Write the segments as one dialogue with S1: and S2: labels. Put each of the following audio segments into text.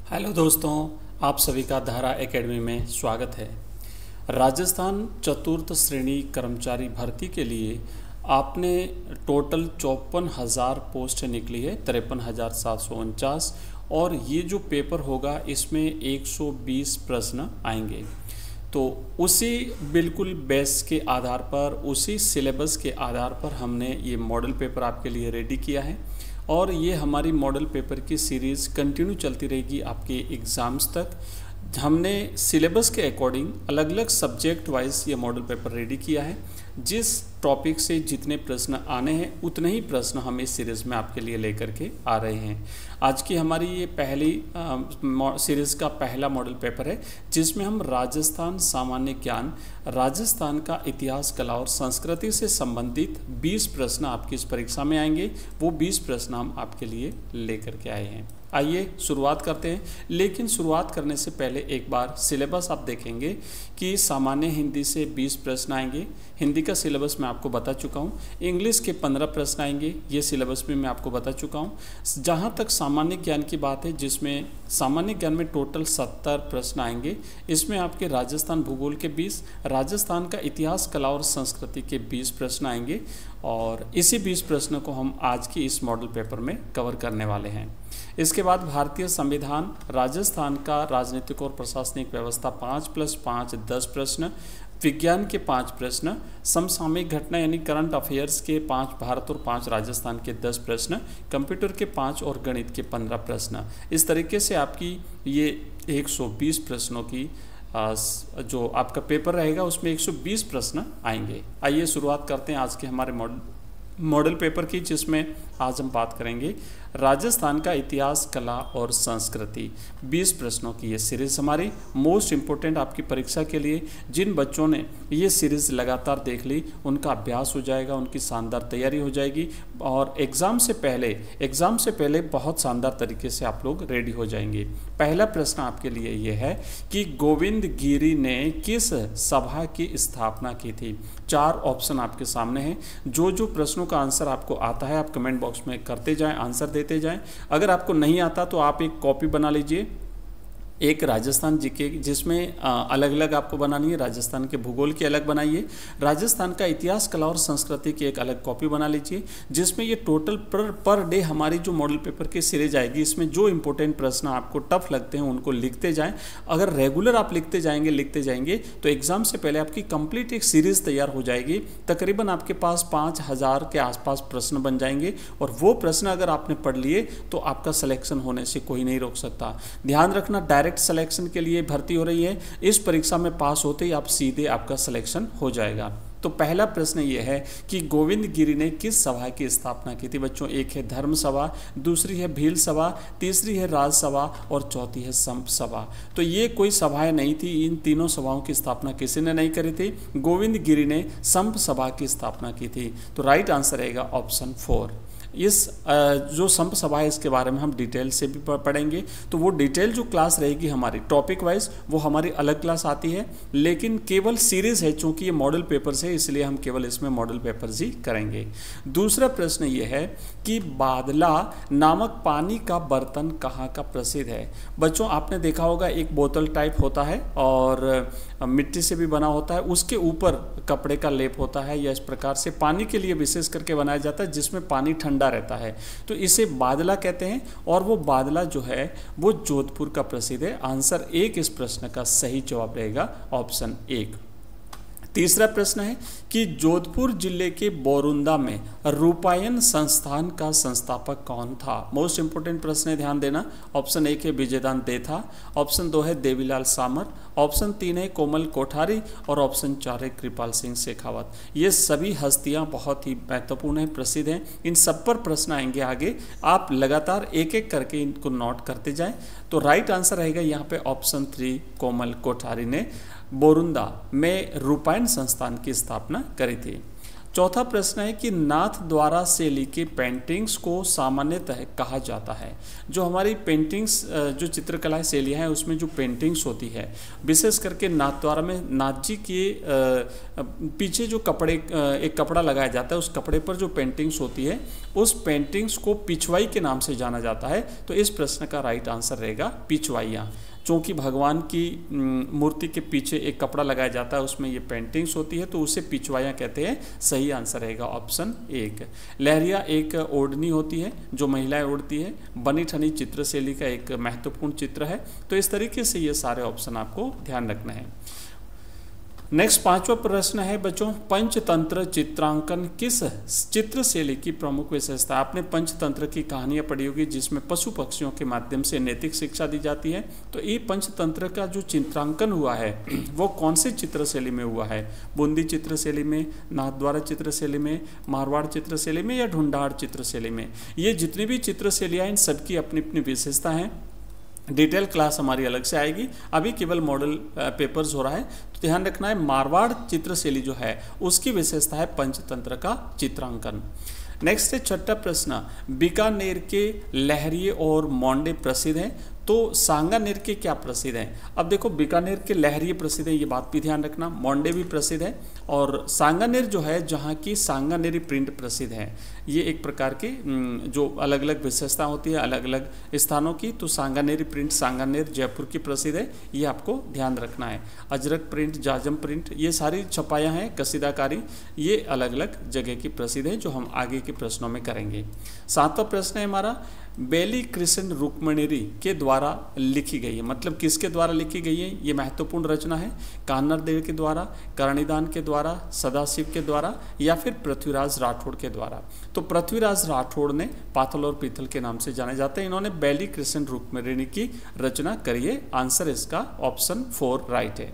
S1: Hello दोस्तों, आप सभी का धारा एकेडमी में स्वागत है। राजस्थान चतुर्थ श्रेणी कर्मचारी भर्ती के लिए आपने टोटल 54,000 पोस्ट निकली है, 53,749। और ये जो पेपर होगा इसमें 120 प्रश्न आएंगे। तो उसी बिल्कुल बेस के आधार पर, उसी सिलेबस के आधार पर हमने ये मॉडल पेपर आपके लिए रेडी किया है। और ये हमारी मॉडल पेपर की सीरीज़ कंटिन्यू चलती रहेगी आपके एग्ज़ाम्स तक। हमने सिलेबस के अकॉर्डिंग अलग अलग सब्जेक्ट वाइज ये मॉडल पेपर रेडी किया है। जिस टॉपिक से जितने प्रश्न आने हैं उतने ही प्रश्न हम इस सीरीज़ में आपके लिए लेकर के आ रहे हैं। आज की हमारी ये पहली सीरीज़ का पहला मॉडल पेपर है, जिसमें हम राजस्थान सामान्य ज्ञान, राजस्थान का इतिहास, कला और संस्कृति से संबंधित 20 प्रश्न आपकी इस परीक्षा में आएंगे। वो 20 प्रश्न हम आपके लिए लेकर के आए हैं। आइए शुरुआत करते हैं। लेकिन शुरुआत करने से पहले एक बार सिलेबस आप देखेंगे कि सामान्य हिंदी से 20 प्रश्न आएंगे। हिंदी का सिलेबस मैं आपको बता चुका हूँ। इंग्लिश के 15 प्रश्न आएंगे, ये सिलेबस भी मैं आपको बता चुका हूँ। जहाँ तक सामान्य ज्ञान की बात है, जिसमें सामान्य ज्ञान में टोटल 70 प्रश्न आएंगे। इसमें आपके राजस्थान भूगोल के 20, राजस्थान का इतिहास, कला और संस्कृति के 20 प्रश्न आएंगे। और इसी 20 प्रश्नों को हम आज की इस मॉडल पेपर में कवर करने वाले हैं। इसके बाद भारतीय संविधान, राजस्थान का राजनीतिक और प्रशासनिक व्यवस्था 5+5 10 प्रश्न, विज्ञान के 5 प्रश्न, समसामयिक घटना यानी करंट अफेयर्स के 5 भारत और 5 राजस्थान के 10 प्रश्न, कंप्यूटर के 5 और गणित के 15 प्रश्न। इस तरीके से आपकी ये 120 प्रश्नों की जो आपका पेपर रहेगा उसमें 120 प्रश्न आएंगे। आइए शुरुआत करते हैं आज के हमारे मॉडल पेपर की, जिसमें आज हम बात करेंगे राजस्थान का इतिहास, कला और संस्कृति। 20 प्रश्नों की ये सीरीज़ हमारी मोस्ट इम्पोर्टेंट आपकी परीक्षा के लिए। जिन बच्चों ने ये सीरीज़ लगातार देख ली उनका अभ्यास हो जाएगा, उनकी शानदार तैयारी हो जाएगी और एग्ज़ाम से पहले बहुत शानदार तरीके से आप लोग रेडी हो जाएंगे। पहला प्रश्न आपके लिए ये है कि गोविंद गिरी ने किस सभा की स्थापना की थी। 4 ऑप्शन आपके सामने हैं। जो प्रश्नों का आंसर आपको आता है आप कमेंट बॉक्स में करते जाएं, आंसर देते जाएं। अगर आपको नहीं आता तो आप एक कॉपी बना लीजिए, एक राजस्थान जीके जिसमें अलग अलग आपको बनानी है, राजस्थान के भूगोल की अलग बनाइए, राजस्थान का इतिहास, कला और संस्कृति की एक अलग कॉपी बना लीजिए, जिसमें ये टोटल पर डे हमारी जो मॉडल पेपर की सीरीज आएगी इसमें जो इंपॉर्टेंट प्रश्न आपको टफ लगते हैं उनको लिखते जाएं। अगर रेगुलर आप लिखते जाएंगे तो एग्जाम से पहले आपकी कंप्लीट एक सीरीज तैयार हो जाएगी। तकरीबन आपके पास 5,000 के आसपास प्रश्न बन जाएंगे और वो प्रश्न अगर आपने पढ़ लिए तो आपका सिलेक्शन होने से कोई नहीं रोक सकता। ध्यान रखना, डायरेक्ट सिलेक्शन के लिए भर्ती हो रही है। इस परीक्षा में पास होते ही आप सीधे आपका सिलेक्शन हो जाएगा। तो पहला प्रश्न ये है कि गोविंद गिरी ने किस सभा की स्थापना की थी। बच्चों, एक है धर्म सभा, दूसरी है भील सभा, तीसरी है राज सभा और चौथी है संप सभा। तो ये कोई सभाएं नहीं थी। इन तीनों सभाओं की स्थापना किसी ने नहीं करी थी। गोविंद गिरी ने संप सभा की स्थापना की थी। तो राइट आंसर रहेगा ऑप्शन 4। इस जो संप सभा है इसके बारे में हम डिटेल से भी पढ़ेंगे। तो वो डिटेल जो क्लास रहेगी हमारी टॉपिक वाइज वो हमारी अलग क्लास आती है, लेकिन केवल सीरीज है। चूंकि ये मॉडल पेपर्स है इसलिए हम केवल इसमें मॉडल पेपर्स ही करेंगे। दूसरा प्रश्न ये है कि बादला नामक पानी का बर्तन कहाँ का प्रसिद्ध है। बच्चों, आपने देखा होगा एक बोतल टाइप होता है और मिट्टी से भी बना होता है, उसके ऊपर कपड़े का लेप होता है या इस प्रकार से पानी के लिए विशेष करके बनाया जाता है, जिसमें पानी ठंडा रहता है। तो इसे बादला कहते हैं और वो बादला जो है वो जोधपुर का प्रसिद्ध है। आंसर 1 इस प्रश्न का सही जवाब रहेगा ऑप्शन 1। तीसरा प्रश्न है कि जोधपुर जिले के बोरुंदा में रूपायन संस्थान का संस्थापक कौन था। मोस्ट इंपोर्टेंट प्रश्न है, ध्यान देना। ऑप्शन 1 है विजयदान देथा, ऑप्शन 2 है देवीलाल सामर, ऑप्शन 3 है कोमल कोठारी और ऑप्शन 4 है कृपाल सिंह शेखावत। ये सभी हस्तियां बहुत ही महत्वपूर्ण हैं, प्रसिद्ध हैं। इन सब पर प्रश्न आएंगे आगे। आप लगातार एक एक करके इनको नोट करते जाएं। तो राइट आंसर रहेगा यहाँ पे ऑप्शन 3, कोमल कोठारी ने बोरुंदा में रूपायन संस्थान की स्थापना करी थी। चौथा प्रश्न है कि नाथ द्वारा शैली के पेंटिंग्स को सामान्यतः कहा जाता है। जो हमारी पेंटिंग्स जो चित्रकला शैलियाँ हैं उसमें जो पेंटिंग्स होती है, विशेष करके नाथ द्वारा में नाथ जी के पीछे जो एक कपड़ा लगाया जाता है, उस कपड़े पर जो पेंटिंग्स होती है उस पेंटिंग्स को पिछवाई के नाम से जाना जाता है। तो इस प्रश्न का राइट आंसर रहेगा पिछवाइयाँ। चूँकि भगवान की मूर्ति के पीछे एक कपड़ा लगाया जाता है, उसमें ये पेंटिंग्स होती है, तो उसे पिछवाइयाँ कहते हैं। सही आंसर रहेगा ऑप्शन 1। लहरिया एक ओढ़नी होती है जो महिलाएं ओढ़ती है। बनी ठनी चित्रशैली का एक महत्वपूर्ण चित्र है। तो इस तरीके से ये सारे ऑप्शन आपको ध्यान रखना है। नेक्स्ट 5वां प्रश्न है बच्चों, पंचतंत्र चित्रांकन किस चित्र शैली की प्रमुख विशेषता। आपने पंचतंत्र की कहानियां पढ़ी होगी जिसमें पशु पक्षियों के माध्यम से नैतिक शिक्षा दी जाती है। तो ये पंचतंत्र का जो चित्रांकन हुआ है वो कौन से चित्र शैली में हुआ है? बूंदी चित्र शैली में, नाथद्वारा चित्र शैली में, मारवाड़ चित्र शैली में या ढूंढाड़ चित्र शैली में? ये जितनी भी चित्र शैलियाँ इन सबकी अपनी अपनी विशेषता हैं। डिटेल क्लास हमारी अलग से आएगी, अभी केवल मॉडल पेपर्स हो रहा है। तो ध्यान रखना है मारवाड़ चित्रशैली जो है उसकी विशेषता है पंचतंत्र का चित्रांकन। नेक्स्ट है 6वां प्रश्न, बीकानेर के लहरिये और मोंडे प्रसिद्ध हैं, तो सांगानेर के क्या प्रसिद्ध हैं? अब देखो बीकानेर के लहरिये प्रसिद्ध है, ये बात भी ध्यान रखना। मोंडे भी प्रसिद्ध है और सांगानेर जो है जहाँ की सांगानेरी प्रिंट प्रसिद्ध है। ये एक प्रकार की जो अलग अलग विशेषता होती है अलग अलग स्थानों की। तो सांगानेरी प्रिंट सांगानेर जयपुर की प्रसिद्ध है, ये आपको ध्यान रखना है। अजरक प्रिंट, जाजम प्रिंट, ये सारी छपाइयाँ हैं कसीदाकारी, ये अलग अलग जगह की प्रसिद्ध है जो हम आगे के प्रश्नों में करेंगे। 7वां प्रश्न है हमारा, बेली कृष्ण रुक्मणीरी के द्वारा लिखी गई है, मतलब किसके द्वारा लिखी गई है? ये महत्वपूर्ण रचना है। कान्हरदेव के द्वारा, करणीदान के द्वारा, सदाशिव के द्वारा या फिर पृथ्वीराज राठौड़ के द्वारा। तो पृथ्वीराज राठौड़ ने पाथल और पीथल के नाम से जाने जाते हैं। इन्होंने बेली कृष्ण रुक्मणीरी की रचना करी है। आंसर इसका ऑप्शन 4 राइट है।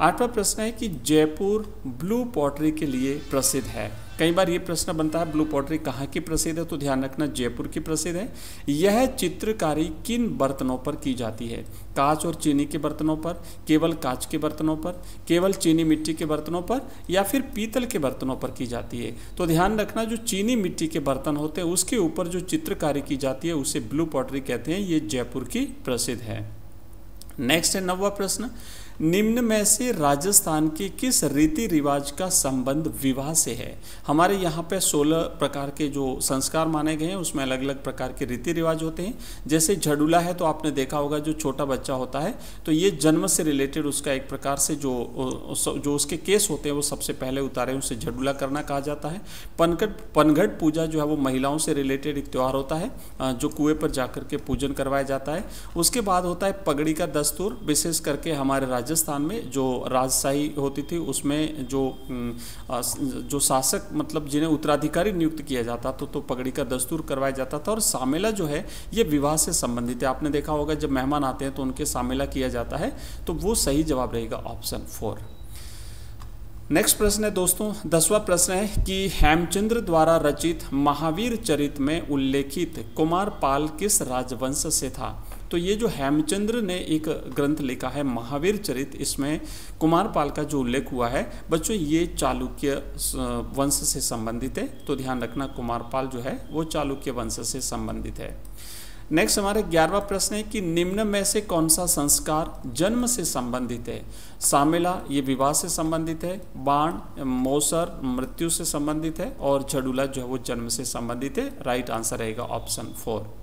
S1: 8वां प्रश्न है कि जयपुर ब्लू पॉटरी के लिए प्रसिद्ध है। कई बार ये प्रश्न बनता है ब्लू पॉटरी कहाँ की प्रसिद्ध है? तो ध्यान रखना जयपुर की प्रसिद्ध है। यह चित्रकारी किन बर्तनों पर की जाती है? कांच और चीनी के बर्तनों पर, केवल कांच के बर्तनों पर, केवल चीनी मिट्टी के बर्तनों पर या फिर पीतल के बर्तनों पर की जाती है? तो ध्यान रखना जो चीनी मिट्टी के बर्तन होते हैं उसके ऊपर जो चित्रकारी की जाती है उसे ब्लू पॉटरी कहते हैं। ये जयपुर की प्रसिद्ध है। नेक्स्ट है 9वां प्रश्न, निम्न में से राजस्थान के किस रीति रिवाज का संबंध विवाह से है? हमारे यहाँ पे 16 प्रकार के जो संस्कार माने गए हैं उसमें अलग अलग प्रकार के रीति रिवाज होते हैं। जैसे झडूला है तो आपने देखा होगा जो छोटा बच्चा होता है तो ये जन्म से रिलेटेड उसका एक प्रकार से जो उसके केस होते हैं वो सबसे पहले उतारे उसे झडूला करना कहा जाता है। पनघट पूजा जो है वो महिलाओं से रिलेटेड एक त्यौहार होता है जो कुएं पर जाकर के पूजन करवाया जाता है। उसके बाद होता है पगड़ी का दस्तूर, विशेष करके हमारे राजस्थान में जो राजशाही होती थी उसमें जो शासक मतलब जिन्हें उत्तराधिकारी नियुक्त किया जाता तो पगड़ी का दस्तूर करवाया जाता था। और सामेला जो है ये विवाह से संबंधित है। आपने देखा होगा जब मेहमान आते हैं तो उनके सामेला किया जाता है। तो वो सही जवाब रहेगा ऑप्शन 4। नेक्स्ट प्रश्न है दोस्तों 10वां प्रश्न है कि हेमचंद्र द्वारा रचित महावीर चरित में उल्लेखित कुमारपाल किस राजवंश से था? तो ये जो हेमचंद्र ने एक ग्रंथ लिखा है महावीर चरित, इसमें कुमारपाल का जो उल्लेख हुआ है बच्चों ये चालुक्य वंश से संबंधित है। तो ध्यान रखना कुमारपाल जो है वो चालुक्य वंश से संबंधित है। नेक्स्ट हमारे 11वां प्रश्न है कि निम्न में से कौन सा संस्कार जन्म से संबंधित है? सामेला ये विवाह से संबंधित है, बाण मौसर मृत्यु से संबंधित है और झडूला जो है वो जन्म से संबंधित है। राइट आंसर रहेगा ऑप्शन 4।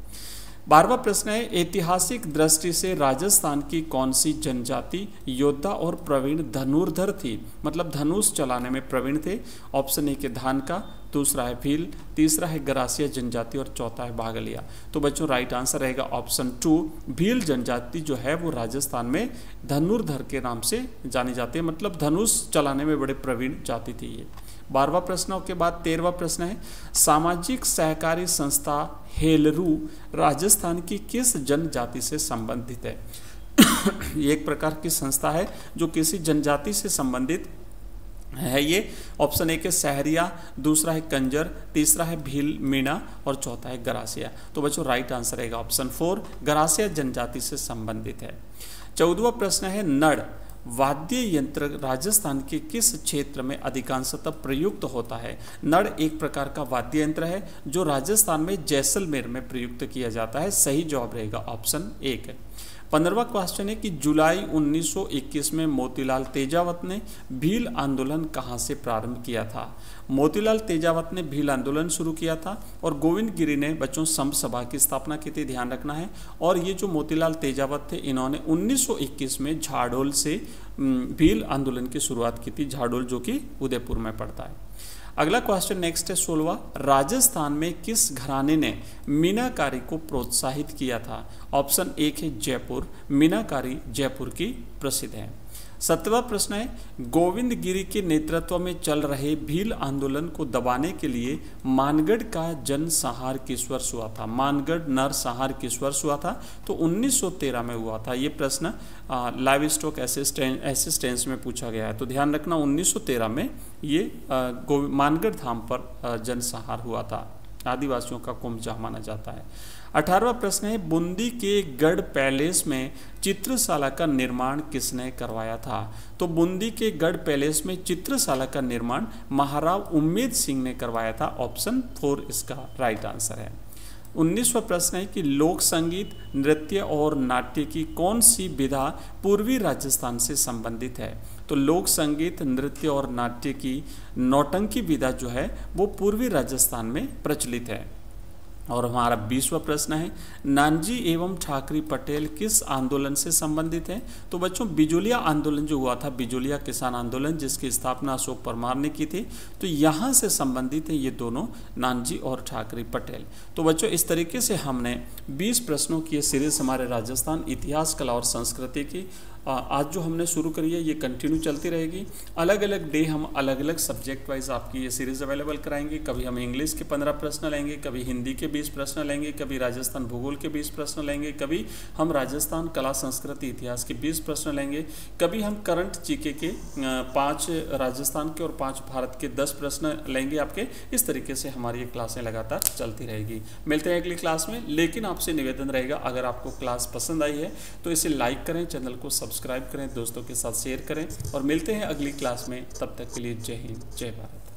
S1: 12वां प्रश्न है ऐतिहासिक दृष्टि से राजस्थान की कौन सी जनजाति योद्धा और प्रवीण धनुर्धर थी? मतलब धनुष चलाने में प्रवीण थे। ऑप्शन 1 है धान का, दूसरा है भील, तीसरा है गरासिया जनजाति और चौथा है बागलिया। तो बच्चों राइट आंसर रहेगा ऑप्शन 2। भील जनजाति जो है वो राजस्थान में धनुर्धर के नाम से जानी जाती है, मतलब धनुष चलाने में बड़े प्रवीण जाति थी ये। 12वां प्रश्न के बाद 13वां प्रश्न है सामाजिक सहकारी संस्था हेलरू राजस्थान की किस जनजाति से संबंधित है? ये एक प्रकार की संस्था है जो किसी जनजाति से संबंधित है। ये ऑप्शन 1 है सहरिया, दूसरा है कंजर, तीसरा है भील मीणा और चौथा है गरासिया। तो बच्चों राइट आंसर रहेगा ऑप्शन 4, गरासिया जनजाति से संबंधित है। 14वां प्रश्न है नड़ वाद्य यंत्र राजस्थान के किस क्षेत्र में अधिकांशतः प्रयुक्त होता है? नड़ एक प्रकार का वाद्य यंत्र है जो राजस्थान में जैसलमेर में प्रयुक्त किया जाता है। सही जवाब रहेगा ऑप्शन 1 है। 15वां क्वेश्चन है कि जुलाई 1921 में मोतीलाल तेजावत ने भील आंदोलन कहाँ से प्रारंभ किया था? मोतीलाल तेजावत ने भील आंदोलन शुरू किया था और गोविंद गिरी ने बच्चों संघ सभा की स्थापना की थी, ध्यान रखना है। और ये जो मोतीलाल तेजावत थे इन्होंने 1921 में झाडोल से भील आंदोलन की शुरुआत की थी, झाडोल जो कि उदयपुर में पड़ता है। अगला क्वेश्चन नेक्स्ट है 16वां, राजस्थान में किस घराने ने मीनाकारी को प्रोत्साहित किया था? ऑप्शन 1 है जयपुर। मीनाकारी जयपुर की प्रसिद्ध है। 17वां प्रश्न है, गोविंद गिरी के नेतृत्व में चल रहे भील आंदोलन को दबाने के लिए मानगढ़ का जनसंहार किस वर्ष हुआ था? मानगढ़ नरसंहार किस वर्ष हुआ था? तो 1913 में हुआ था। ये प्रश्न लाइव स्टॉक असिस्टेंस में पूछा गया है, तो ध्यान रखना 1913 में ये मानगढ़ धाम पर जनसंहार हुआ था। आदिवासियों का कुंभ माना जाता है। 18वां प्रश्न है, बूंदी के गढ़ पैलेस में चित्रशाला का निर्माण किसने करवाया था? तो बूंदी के गढ़ पैलेस में चित्रशाला का निर्माण महाराव उम्मेद सिंह ने करवाया था। ऑप्शन 4 इसका राइट आंसर है। 19वां प्रश्न है कि लोक संगीत, नृत्य और नाट्य की कौन सी विधा पूर्वी राजस्थान से संबंधित है? तो लोक संगीत, नृत्य और नाट्य की नौटंकी विधा जो है वो पूर्वी राजस्थान में प्रचलित है। और हमारा 20वां प्रश्न है, नानजी एवं ठाकरी पटेल किस आंदोलन से संबंधित है? तो बच्चों बिजोलिया आंदोलन जो हुआ था, बिजोलिया किसान आंदोलन, जिसकी स्थापना अशोक परमार ने की थी, तो यहाँ से संबंधित है ये दोनों, नानजी और ठाकरी पटेल। तो बच्चों इस तरीके से हमने 20 प्रश्नों की ये सीरीज हमारे राजस्थान इतिहास, कला और संस्कृति की आज जो हमने शुरू करी है ये कंटिन्यू चलती रहेगी। अलग अलग डे हम अलग अलग सब्जेक्ट वाइज आपकी ये सीरीज़ अवेलेबल कराएंगे। कभी हम इंग्लिश के 15 प्रश्न लेंगे, कभी हिंदी के 20 प्रश्न लेंगे, कभी राजस्थान भूगोल के 20 प्रश्न लेंगे, कभी हम राजस्थान कला संस्कृति इतिहास के 20 प्रश्न लेंगे, कभी हम करंट जीके के 5 राजस्थान के और 5 भारत के 10 प्रश्न लेंगे आपके। इस तरीके से हमारी ये क्लासें लगातार चलती रहेगी। मिलते हैं अगली क्लास में, लेकिन आपसे निवेदन रहेगा अगर आपको क्लास पसंद आई है तो इसे लाइक करें, चैनल को सब्सक्राइब करें, दोस्तों के साथ शेयर करें और मिलते हैं अगली क्लास में। तब तक के लिए जय हिंद, जय भारत।